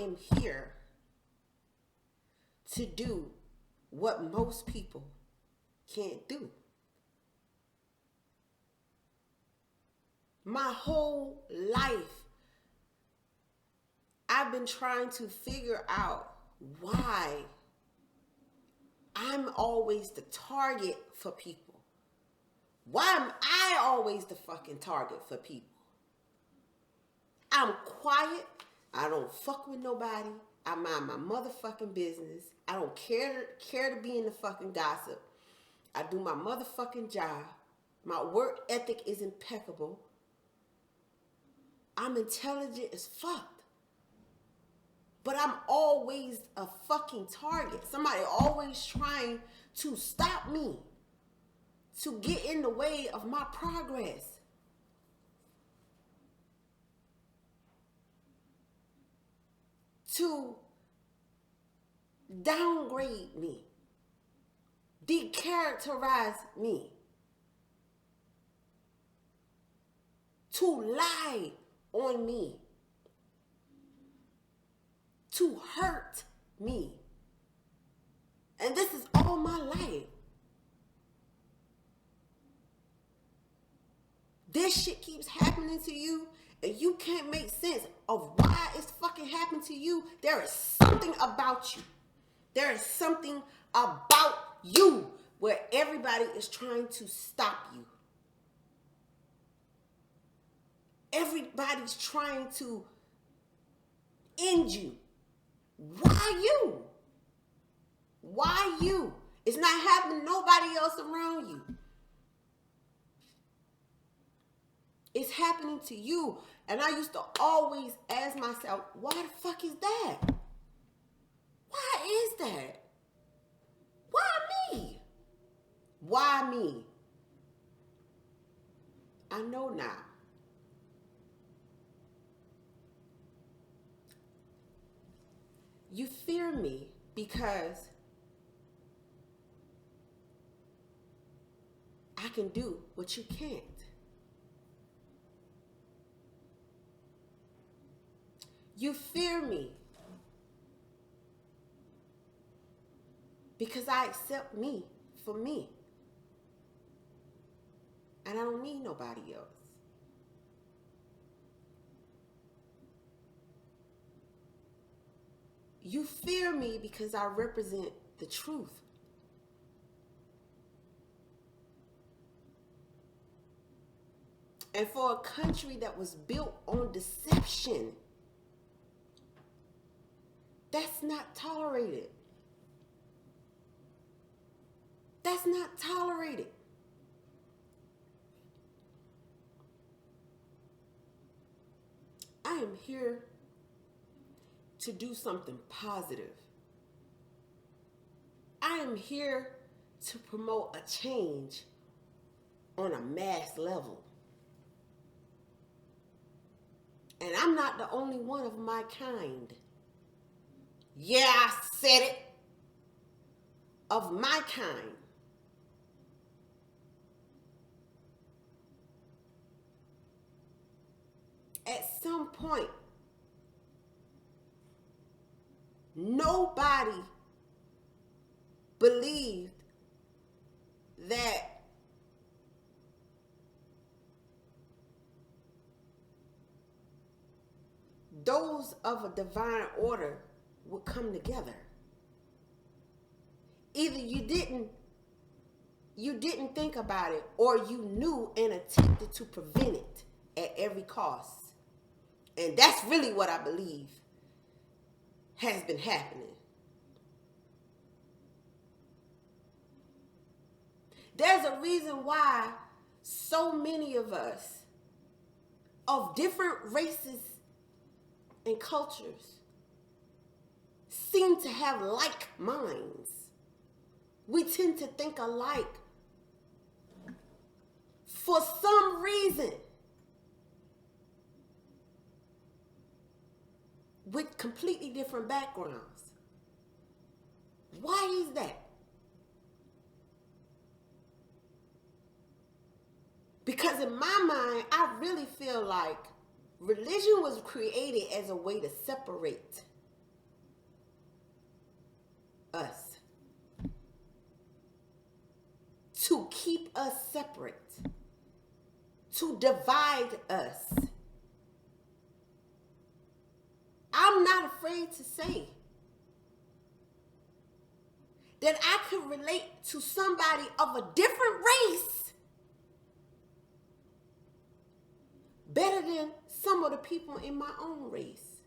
am here to do what most people can't do. My whole life, I've been trying to figure out why I'm always the target for people. Why am I always the fucking target for people? I'm quiet. I don't fuck with nobody. I mind my motherfucking business. I don't care to be in the fucking gossip. I do my motherfucking job. My work ethic is impeccable. I'm intelligent as fuck. But I'm always a fucking target. Somebody always trying to stop me, to get in the way of my progress. To downgrade me, decharacterize me, to lie on me, to hurt me. And this is all my life. This shit keeps happening to you and you can't make sense of why it's fucking happening to you. There is something about you. There is something about you where everybody is trying to stop you. Everybody's trying to end you. Why you? Why you? It's not happening to nobody else around you. It's happening to you. And I used to always ask myself, why the fuck is that? Why is that? Why me? Why me? I know now. You fear me because I can do what you can't. You fear me because I accept me for me. And I don't need nobody else. You fear me because I represent the truth. And for a country that was built on deception, that's not tolerated. That's not tolerated. I am here to do something positive. I am here to promote a change on a mass level. And I'm not the only one of my kind. Yeah, I said it. Of my kind. At some point, nobody believed that those of a divine order would come together. Either you didn't think about it, or you knew and attempted to prevent it at every cost. And that's really what I believe has been happening. There's a reason why so many of us of different races and cultures seem to have like minds. We tend to think alike for some reason, with completely different backgrounds. Why is that? Because in my mind, I really feel like religion was created as a way to separate separate, to divide us. I'm not afraid to say that I could relate to somebody of a different race better than some of the people in my own race.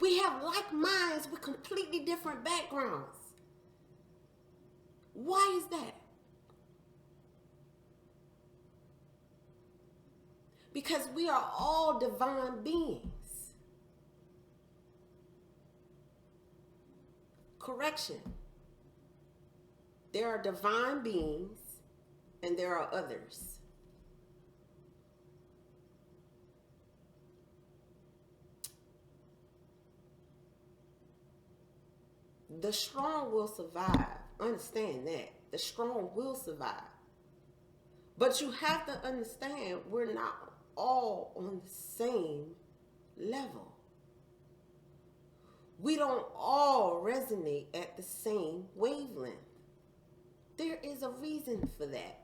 We have like minds with completely different backgrounds. Why is that? Because we are all divine beings. Correction. There are divine beings and there are others. The strong will survive. Understand that. The strong will survive. But you have to understand we're not all on the same level. We don't all resonate at the same wavelength. There is a reason for that.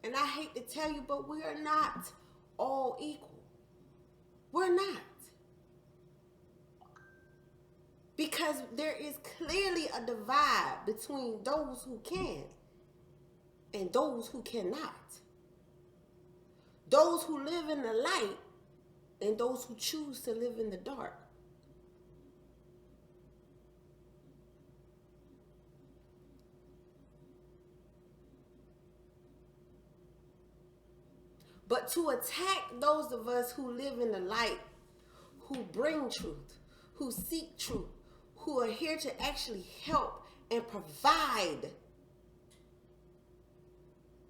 And I hate to tell you, but we are not all equal. We're not. Because there is clearly a divide between those who can and those who cannot. Those who live in the light and those who choose to live in the dark. But to attack those of us who live in the light, who bring truth, who seek truth, who are here to actually help and provide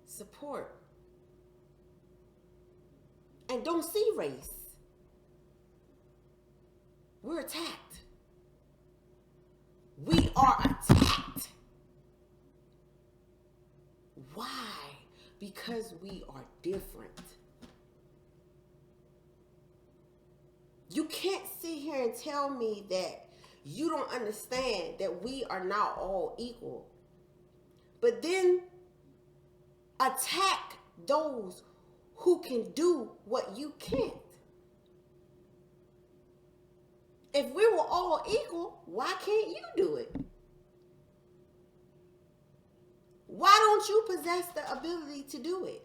support, and don't see race, we're attacked. We are attacked. Why? Because we are different. You can't sit here and tell me that you don't understand that we are not all equal, but then attack those who can do what you can't. If we were all equal, why can't you do it? Why don't you possess the ability to do it?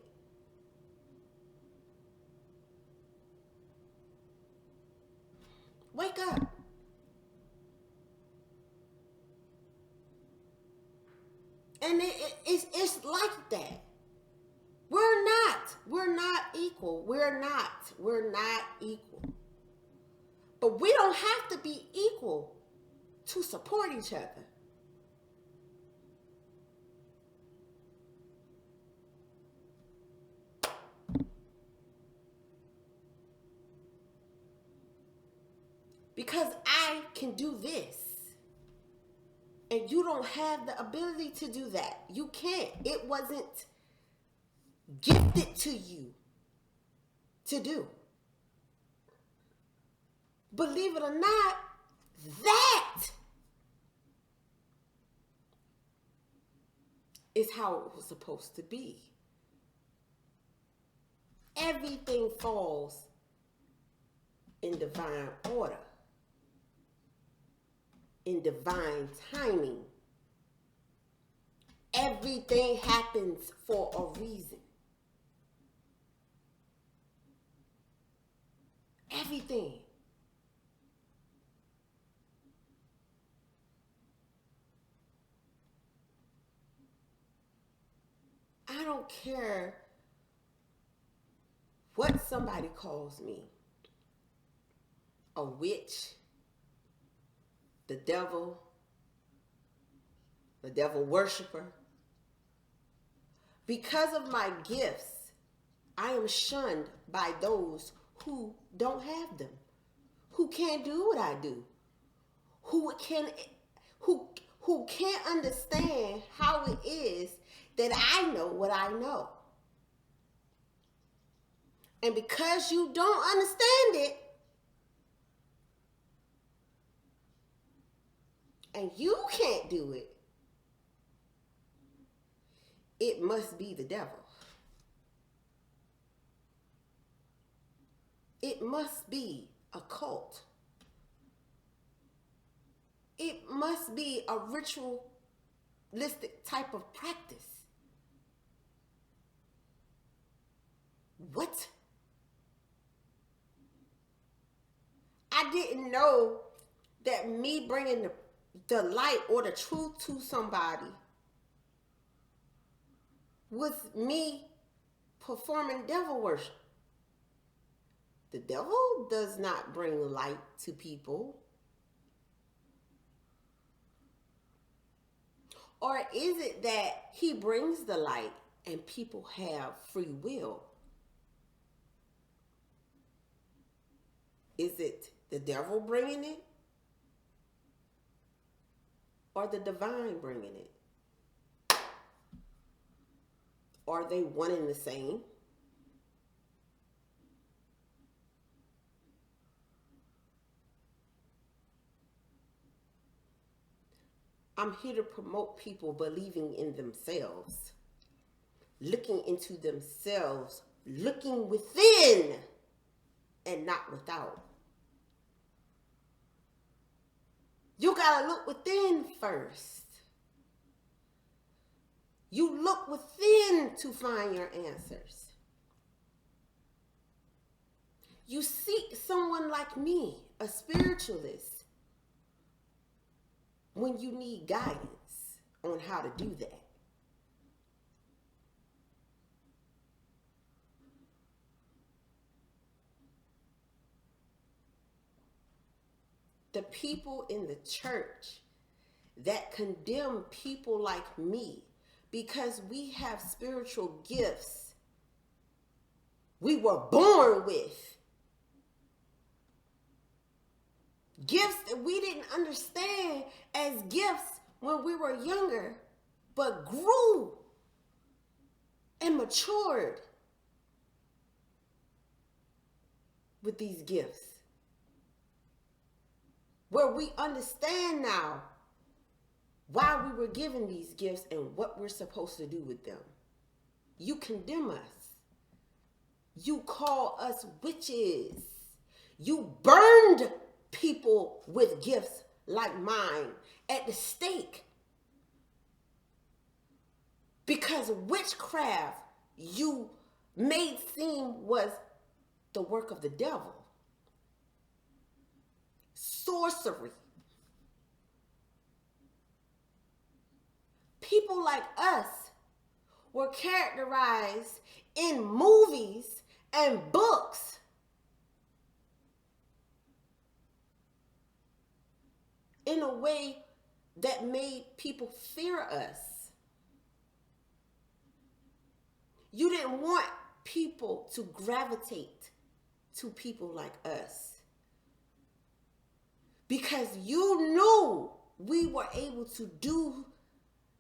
Wake up. And it's like that. We're not equal. We're not equal. But we don't have to be equal to support each other. Because I can do this. And you don't have the ability to do that. You can't. It wasn't gifted to you to do. Believe it or not, that is how it was supposed to be. Everything falls in divine order, in divine timing. Everything happens for a reason. Everything. I don't care what somebody calls me. A witch, the devil worshiper. Because of my gifts, I am shunned by those who don't have them, who can't do what I do, who can't understand how it is that I know what I know. And because you don't understand it, and you can't do it, it must be the devil. It must be a cult. It must be a ritualistic type of practice. What? I didn't know that me bringing the light or the truth to somebody was me performing devil worship. The devil does not bring light to people. Or is it that he brings the light and people have free will? Is it the devil bringing it? Or the divine bringing it? Are they one and the same? I'm here to promote people believing in themselves, looking into themselves, looking within and not without. You gotta look within first. You look within to find your answers. You seek someone like me, a spiritualist, when you need guidance on how to do that. The people in the church that condemn people like me because we have spiritual gifts we were born with. Gifts that we didn't understand as gifts when we were younger, but grew and matured with these gifts. Where we understand now why we were given these gifts and what we're supposed to do with them. You condemn us. You call us witches. You burned people with gifts like mine at the stake. Because witchcraft you made seem was the work of the devil. Sorcery. People like us were characterized in movies and books in a way that made people fear us. You didn't want people to gravitate to people like us because you knew we were able to do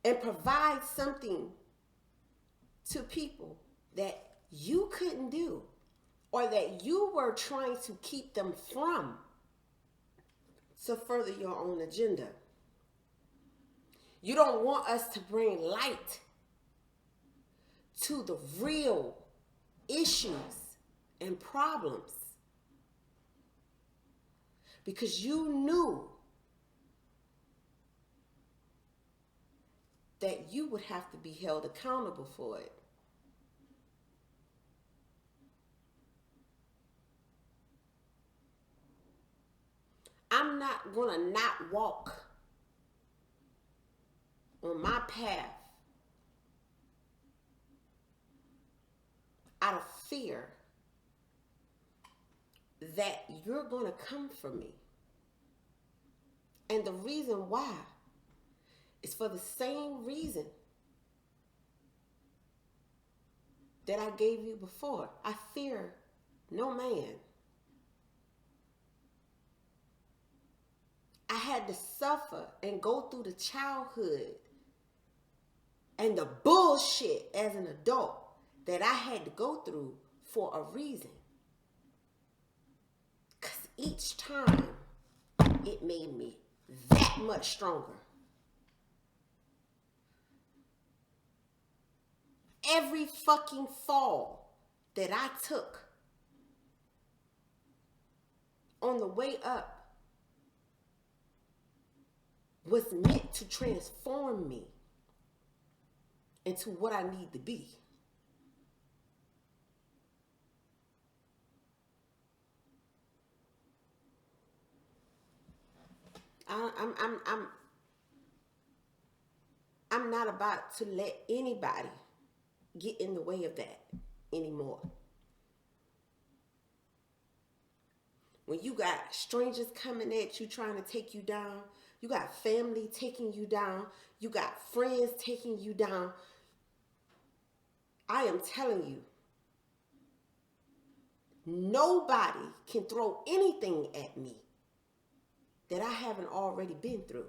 and provide something to people that you couldn't do or that you were trying to keep them from to further your own agenda. You don't want us to bring light to the real issues and problems because you knew that you would have to be held accountable for it. I'm not gonna not walk on my path out of fear that you're gonna come for me. And the reason why is for the same reason that I gave you before. I fear no man. I had to suffer and go through the childhood and the bullshit as an adult that I had to go through for a reason. Because each time it made me that much stronger. every fucking fall that I took on the way up was meant to transform me into what I need to be. I'm not about to let anybody get in the way of that anymore. When you got strangers coming at you trying to take you down, you got family taking you down, you got friends taking you down, I am telling you, nobody can throw anything at me that I haven't already been through.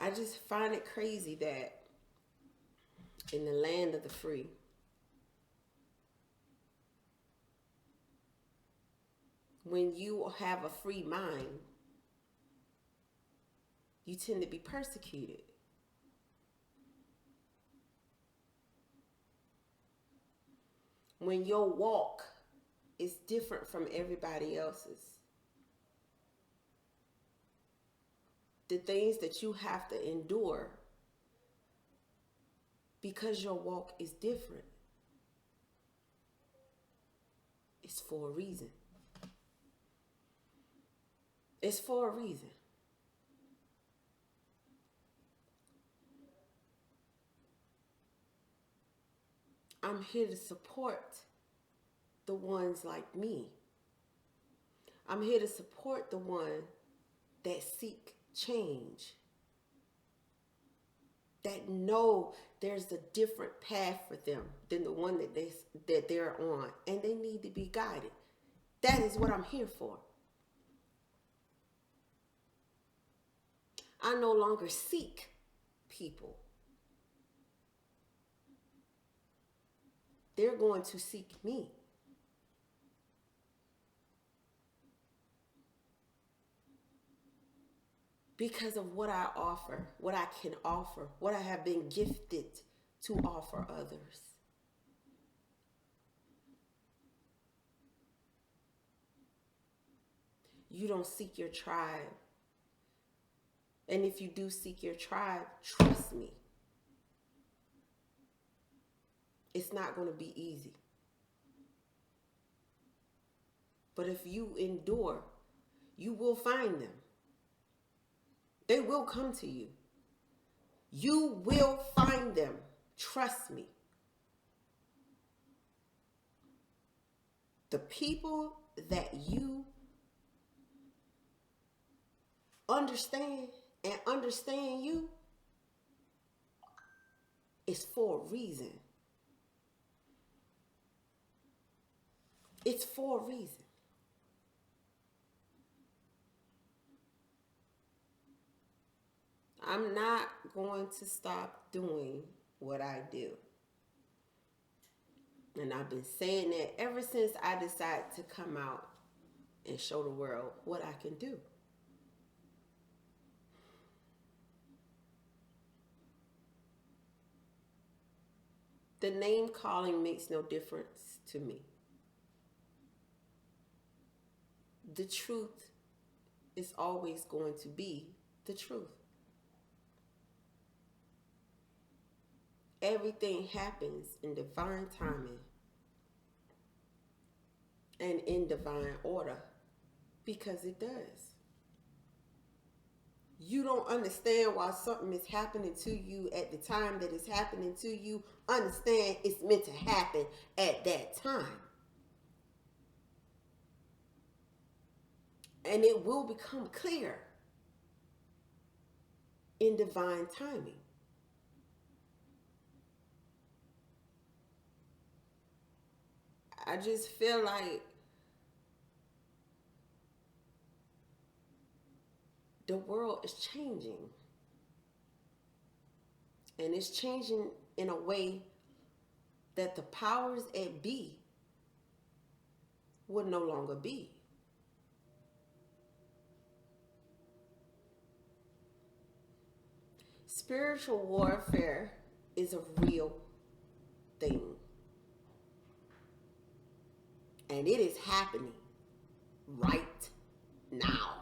I just find it crazy that in the land of the free, when you have a free mind, you tend to be persecuted. When your walk is different from everybody else's, the things that you have to endure because your walk is different, it's for a reason. It's for a reason. I'm here to support the ones like me. I'm here to support the one that seek change, that know there's a different path for them than the one that they're on, and they need to be guided. That is what I'm here for. I no longer seek people. They're going to seek me. Because of what I offer, what I can offer, what I have been gifted to offer others. You don't seek your tribe. And if you do seek your tribe, trust me, it's not going to be easy. But if you endure, you will find them. They will come to you. You will find them. Trust me. The people that you understand and understand you is for a reason. It's for a reason. I'm not going to stop doing what I do. And I've been saying that ever since I decided to come out and show the world what I can do. The name calling makes no difference to me. The truth is always going to be the truth. Everything happens in divine timing and in divine order, because it does. You don't understand why something is happening to you at the time that it's happening to you. Understand it's meant to happen at that time. And it will become clear in divine timing. I just feel like the world is changing. And it's changing in a way that the powers that be will no longer be. Spiritual warfare is a real thing. And it is happening right now.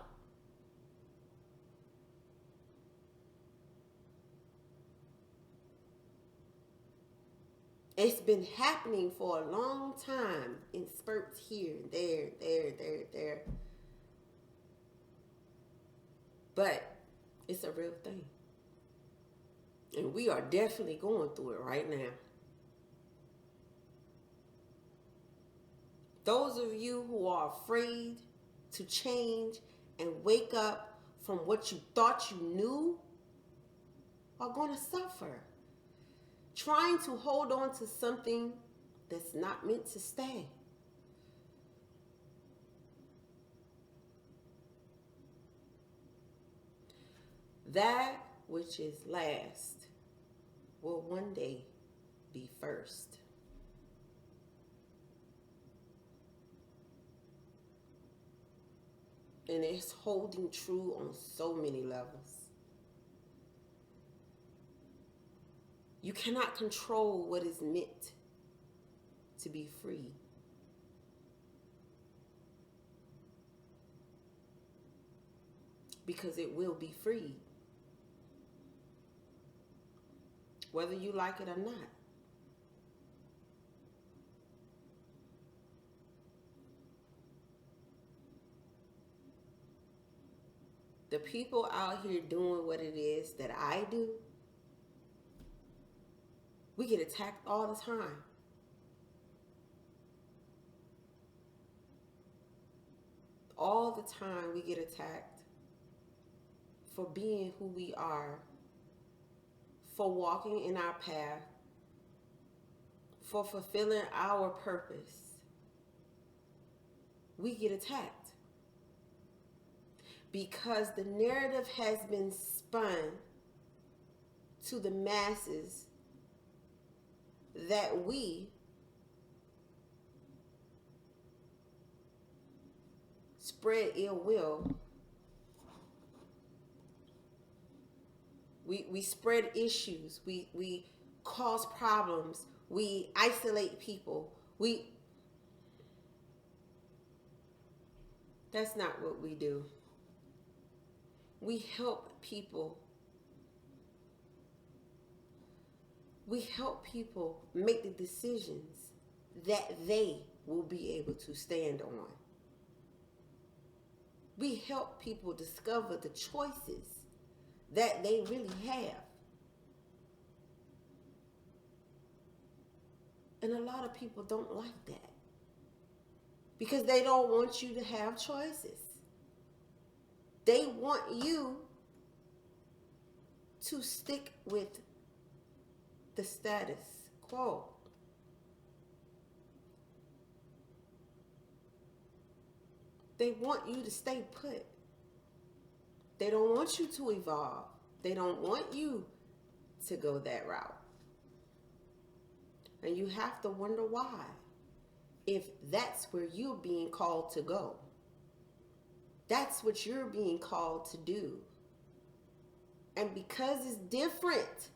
It's been happening for a long time in spurts here and there. But it's a real thing. And we are definitely going through it right now. Those of you who are afraid to change and wake up from what you thought you knew are going to suffer. Trying to hold on to something that's not meant to stay. That which is last will one day be first. And it's holding true on so many levels. You cannot control what is meant to be free. Because it will be free. Whether you like it or not. The people out here doing what it is that I do, we get attacked all the time. All the time we get attacked for being who we are, for walking in our path, for fulfilling our purpose. We get attacked because the narrative has been spun to the masses that we spread ill will. We spread issues. We cause problems. We isolate people. That's not what we do. We help people. We help people make the decisions that they will be able to stand on. We help people discover the choices that they really have. And a lot of people don't like that because they don't want you to have choices. They want you to stick with the status quo. They want you to stay put. They don't want you to evolve. They don't want you to go that route. And you have to wonder why, if that's where you're being called to go. That's what you're being called to do. And because it's different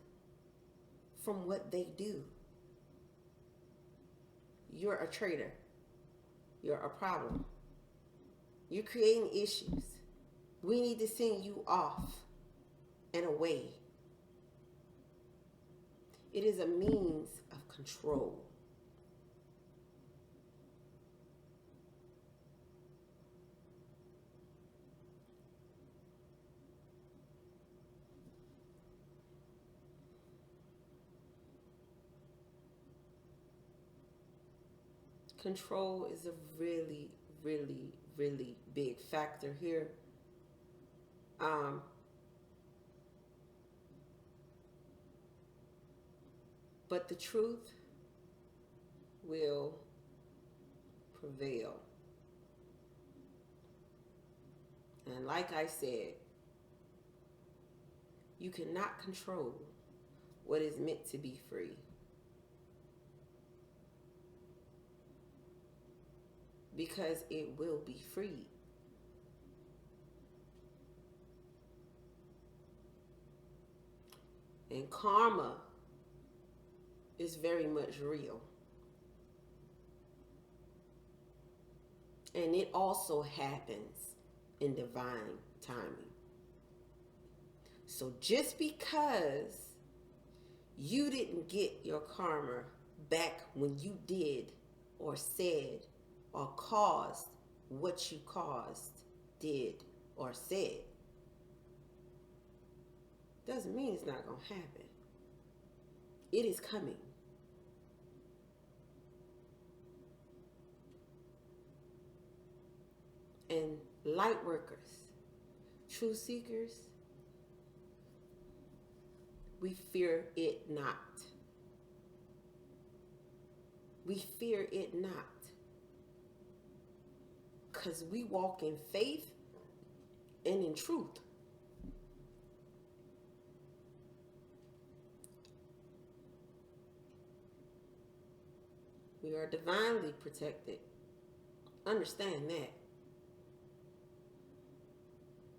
from what they do, you're a traitor. You're a problem. You're creating issues. We need to send you off and away. It is a means of control. Control is a really, really, really big factor here. But the truth will prevail. And like I said, you cannot control what is meant to be free. because it will be freed. And karma is very much real. And it also happens in divine timing. So just because you didn't get your karma back when you did or said or caused what you caused, did, or said, doesn't mean it's not going to happen. It is coming. And light workers, truth seekers, we fear it not. We fear it not. Because we walk in faith and in truth. We are divinely protected. Understand that.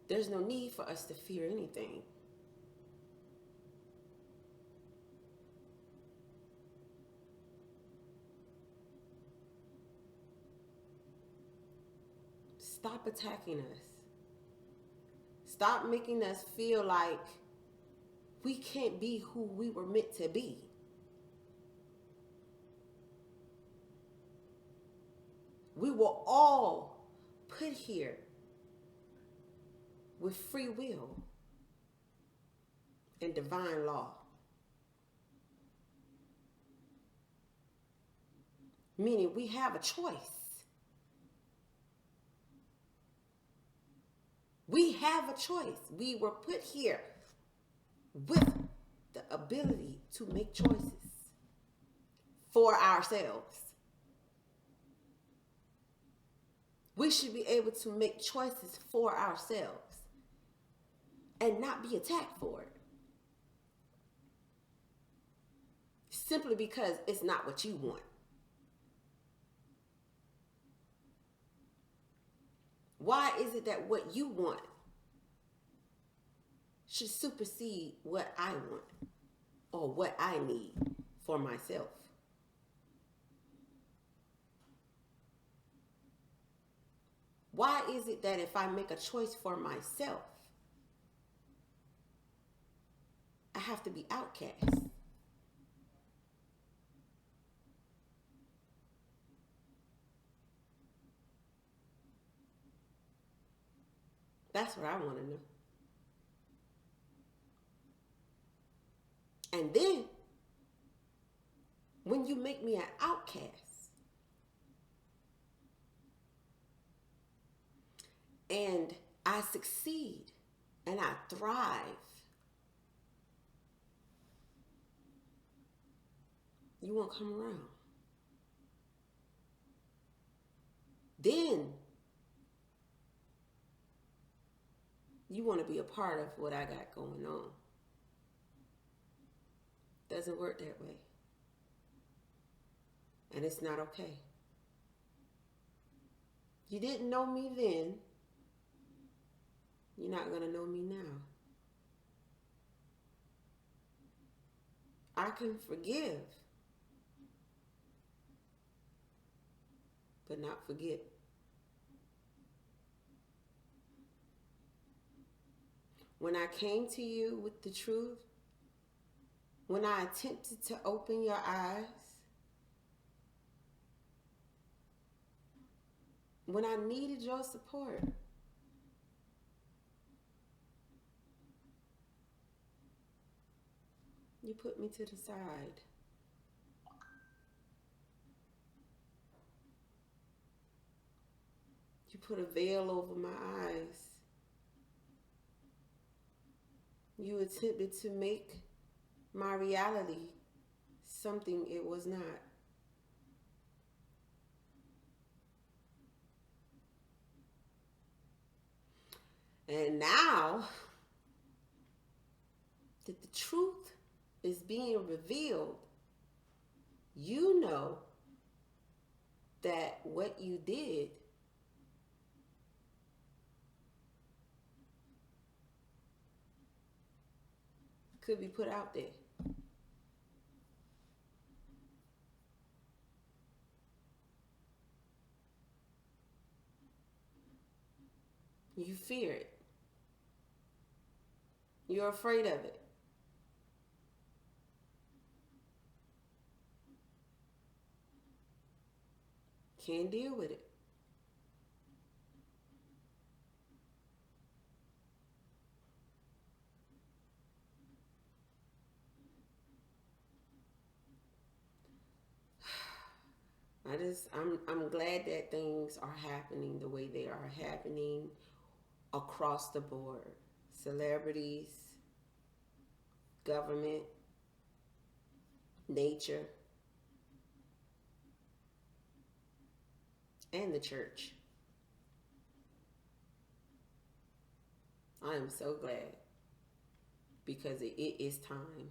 There's no need for us to fear anything. Stop attacking us. Stop making us feel like we can't be who we were meant to be. We were all put here with free will and divine law. Meaning we have a choice. We have a choice. We were put here with the ability to make choices for ourselves. We should be able to make choices for ourselves and not be attacked for it. Simply because it's not what you want. Why is it that what you want should supersede what I want or what I need for myself? Why is it that if I make a choice for myself, I have to be outcast? That's what I want to know. And then, when you make me an outcast, and I succeed and I thrive, you won't come around. Then you want to be a part of what I got going on. Doesn't work that way. And it's not okay. You didn't know me then. You're not going to know me now. I can forgive, but not forget. When I came to you with the truth, when I attempted to open your eyes, when I needed your support, you put me to the side. You put a veil over my eyes. You attempted to make my reality something it was not. And now that the truth is being revealed, you know that what you did could be put out there. You fear it. You're afraid of it. Can't deal with it. I'm glad that things are happening the way they are happening across the board. Celebrities, government, nature, and the church. I am so glad because it is time.